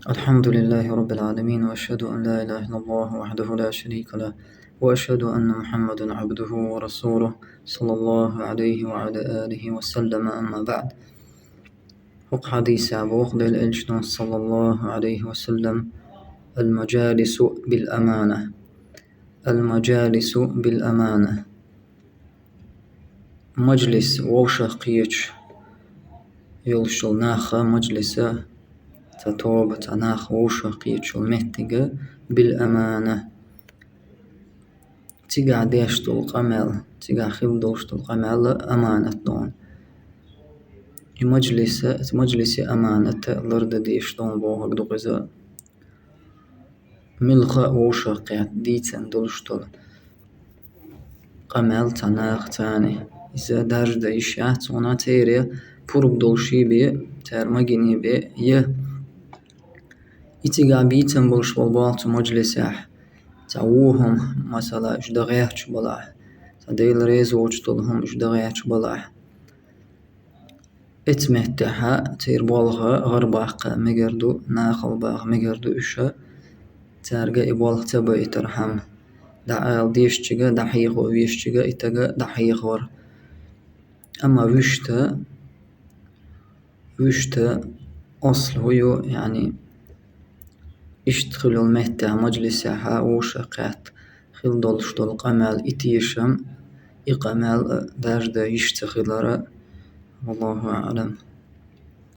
الحمد لله رب العالمين، وأشهد أن لا إله إلا الله وحده لا شريك له، وأشهد أن محمدا عبده ورسوله صلى الله عليه وعلى آله وسلم. أما بعد، حق حديث أبوخ للإلشنا صلى الله عليه وسلم: المجالس بالأمانة. المجالس بالأمانة، مجلس ووشقيش يلشل ناخا مجلسة تتوبة ناخ ووشقيش المهتقة بالأمانة. تيقع ديشتو القمال، تيقع خبدوشتو القمال أمانة دون. مجلس أمانة لرد ديشتون بوغك دوغزا ملخا ووشقيات ديتن دولشتو قمال تناخ تاني. إذا دارج دايشات ونا تيري بورق دولشي بي تار مجيني بي إتيقع بيتن بولش والبالتو مجلساح تعووهم مثلا إش دغياتش بلاح تديل ريزوش طلهم إش دغياتش بلاح إتمهتها تير بولغا غرباق مقردو ناخل باغ مقردو إشا تارقا إبولغ تبا إترحم دعال ديشتشيغا دحيغو ويشتشيغا إتاقا دحيغور. أما وشتا أصل هو يعني اشتخلوا المهتة مجلسها وشقات خل دولشتو القمال إتيشم إقمال داجدا يشتخلر. والله أعلم.